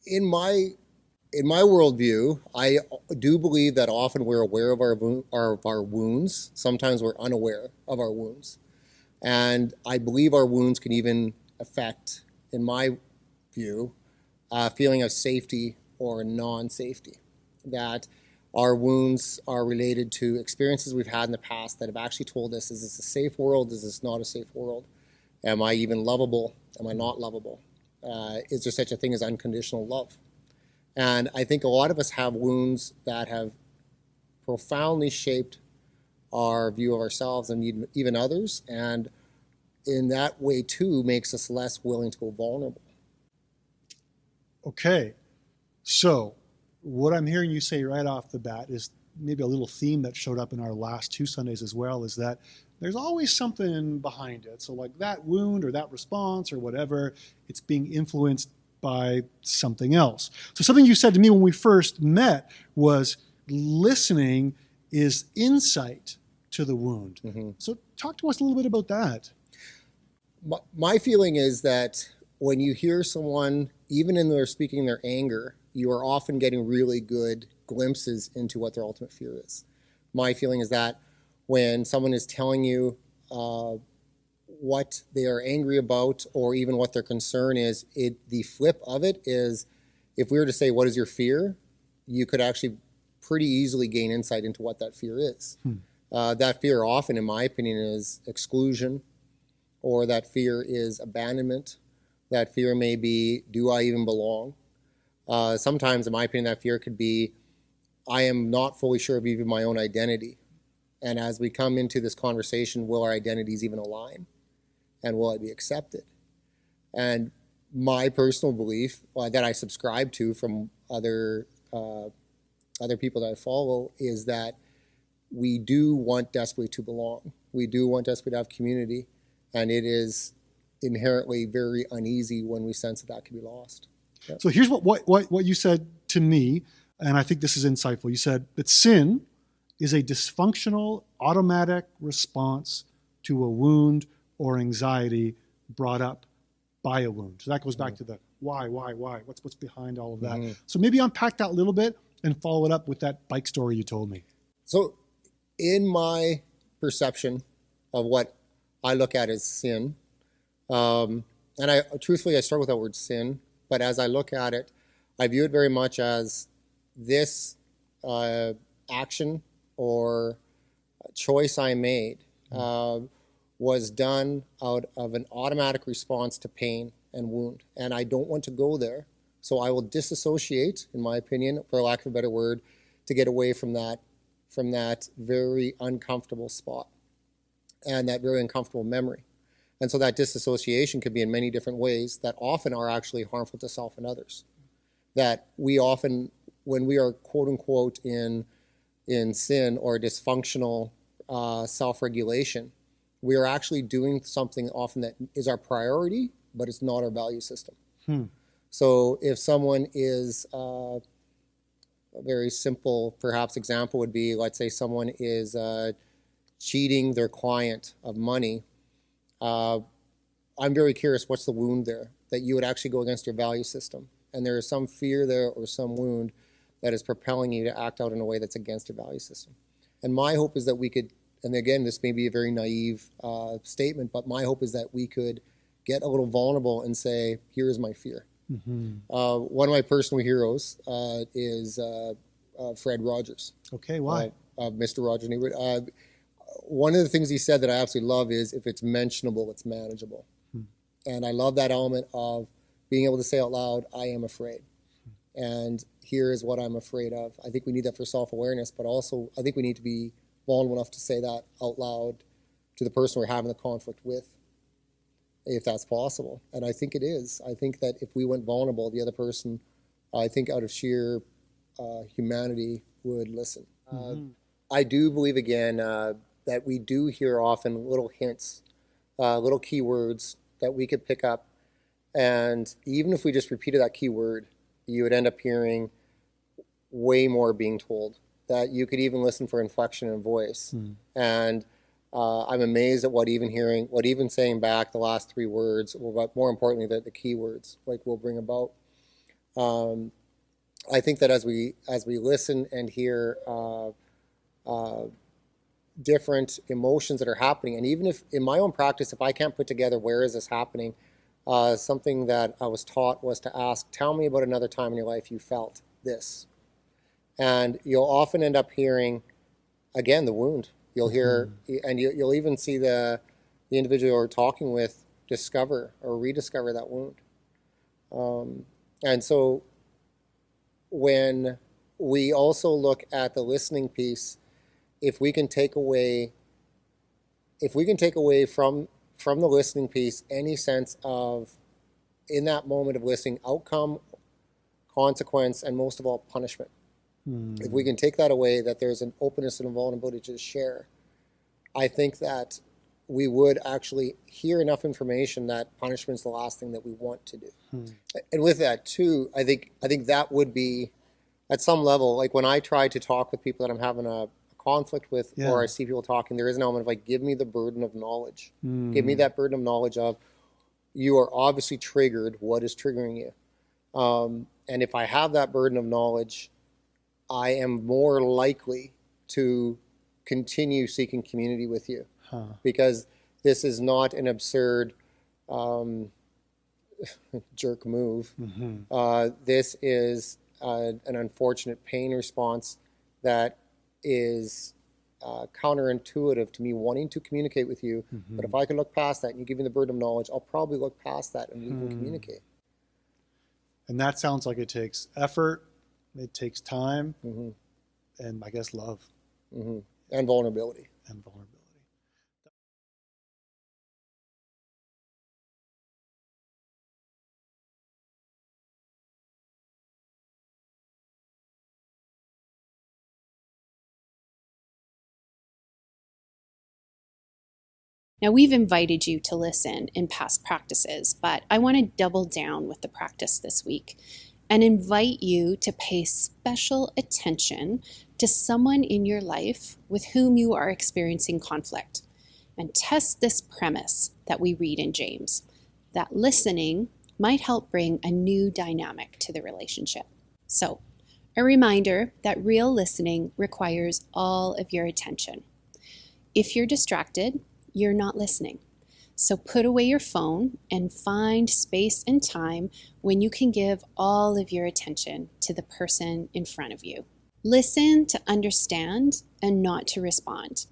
in my in my worldview, I do believe that often we're aware of our wounds. Sometimes we're unaware of our wounds, and I believe our wounds can even affect, in my view, a feeling of safety or non-safety. That our wounds are related to experiences we've had in the past that have actually told us: is this a safe world? Is this not a safe world? Am I even lovable? Am I not lovable? Is there such a thing as unconditional love? And I think a lot of us have wounds that have profoundly shaped our view of ourselves and even others. And in that way, too, makes us less willing to go vulnerable. Okay. So, what I'm hearing you say right off the bat is maybe a little theme that showed up in our last two Sundays as well, is that there's always something behind it. So, like that wound or that response or whatever, it's being influenced by something else. So, something you said to me when we first met was listening is insight to the wound. Mm-hmm. So, talk to us a little bit about that. My feeling is that when you hear someone, even in their speaking their anger, you are often getting really good glimpses into what their ultimate fear is. My feeling is that when someone is telling you what they are angry about, or even what their concern is, the flip of it is, if we were to say, what is your fear? You could actually pretty easily gain insight into what that fear is. That fear often, in my opinion, is exclusion, or that fear is abandonment. That fear may be, do I even belong? Sometimes, in my opinion, that fear could be, I am not fully sure of even my own identity. And as we come into this conversation, will our identities even align? And will I be accepted? And my personal belief that I subscribe to from other people that I follow is that we do want desperately to belong. We do want desperately to have community. And it is inherently very uneasy when we sense that can be lost. Yeah. So here's what you said to me, and I think this is insightful. You said that sin is a dysfunctional automatic response to a wound or anxiety brought up by a wound. So that goes back to the why, what's behind all of that. Mm-hmm. So maybe unpack that a little bit and follow it up with that bike story you told me. So in my perception of what I look at as sin, and I truthfully, I start with that word sin, but as I look at it, I view it very much as this action or choice I made was done out of an automatic response to pain and wound. And I don't want to go there. So I will disassociate, in my opinion, for lack of a better word, to get away from that very uncomfortable spot and that very uncomfortable memory. And so that disassociation could be in many different ways that often are actually harmful to self and others. That we often, when we are quote unquote in sin or dysfunctional self-regulation, we are actually doing something often that is our priority, but it's not our value system. So if someone is, a very simple perhaps example would be, let's say someone is cheating their client of money. I'm very curious, what's the wound there that you would actually go against your value system? And there is some fear there or some wound that is propelling you to act out in a way that's against your value system. And my hope is that we could, and again, this may be a very naive statement, but my hope is that we could get a little vulnerable and say, here is my fear. Mm-hmm. One of my personal heroes is Fred Rogers. Okay, why? Mr. Rogers' neighborhood. One of the things he said that I absolutely love is, if it's mentionable, it's manageable. And I love that element of being able to say out loud, I am afraid. And here is what I'm afraid of. I think we need that for self-awareness, but also I think we need to be vulnerable enough to say that out loud to the person we're having the conflict with, if that's possible. And I think it is. I think that if we went vulnerable, the other person, I think out of sheer humanity, would listen. I do believe, again, that we do hear often little hints, little keywords that we could pick up. And even if we just repeated that keyword, you would end up hearing way more being told. That you could even listen for inflection in voice. And I'm amazed at what even saying back the last three words, but more importantly, the keywords, like, will bring about. I think that as we listen and hear different emotions that are happening, and even if in my own practice, if I can't put together where is this happening, something that I was taught was to ask, tell me about another time in your life you felt this. And you'll often end up hearing, again, the wound. You'll hear, and you'll even see the individual you're talking with discover or rediscover that wound. And so when we also look at the listening piece, if we can take away from the listening piece any sense of, in that moment of listening, outcome, consequence, and most of all, punishment. If we can take that away, that there's an openness and a vulnerability to share, I think that we would actually hear enough information that punishment's the last thing that we want to do. And with that too, I think that would be, at some level, like when I try to talk with people that I'm having a conflict with, or I see people talking, there is an element of like, give me the burden of knowledge. Give me that burden of knowledge of, you are obviously triggered, what is triggering you? And if I have that burden of knowledge, I am more likely to continue seeking community with you, because this is not an absurd jerk move. This is an unfortunate pain response that is counterintuitive to me wanting to communicate with you. But if I can look past that and you give me the burden of knowledge, I'll probably look past that and we can communicate. And that sounds like it takes effort, it takes time, and I guess love. And vulnerability. Now, we've invited you to listen in past practices, but I want to double down with the practice this week and invite you to pay special attention to someone in your life with whom you are experiencing conflict, and test this premise that we read in James, that listening might help bring a new dynamic to the relationship. So, a reminder that real listening requires all of your attention. If you're distracted, you're not listening. So put away your phone and find space and time when you can give all of your attention to the person in front of you. Listen to understand and not to respond.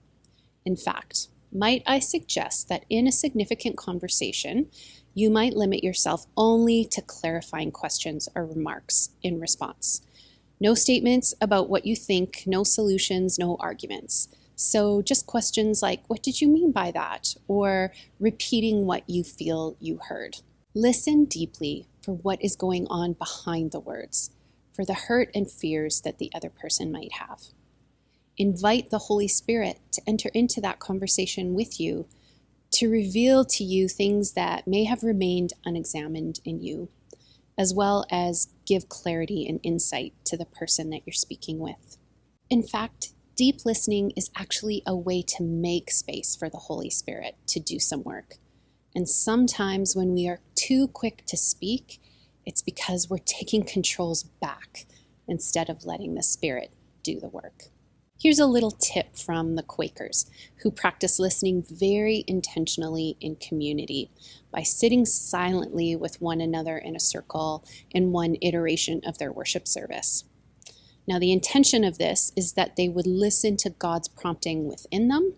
In fact, might I suggest that in a significant conversation, you might limit yourself only to clarifying questions or remarks in response. No statements about what you think, no solutions, no arguments. So just questions like, what did you mean by that? Or repeating what you feel you heard. Listen deeply for what is going on behind the words, for the hurt and fears that the other person might have. Invite the Holy Spirit to enter into that conversation with you, to reveal to you things that may have remained unexamined in you, as well as give clarity and insight to the person that you're speaking with. In fact, deep listening is actually a way to make space for the Holy Spirit to do some work. And sometimes when we are too quick to speak, it's because we're taking controls back instead of letting the Spirit do the work. Here's a little tip from the Quakers, who practice listening very intentionally in community by sitting silently with one another in a circle in one iteration of their worship service. Now, the intention of this is that they would listen to God's prompting within them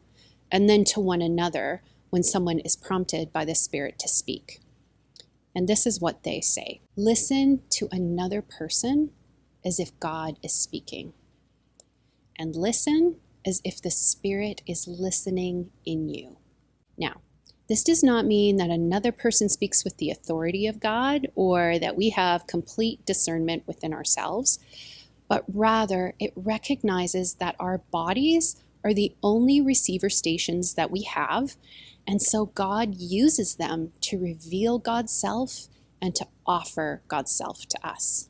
and then to one another when someone is prompted by the Spirit to speak. And this is what they say. Listen to another person as if God is speaking. And listen as if the Spirit is listening in you. Now, this does not mean that another person speaks with the authority of God or that we have complete discernment within ourselves, but rather it recognizes that our bodies are the only receiver stations that we have, and so God uses them to reveal God's self and to offer God's self to us.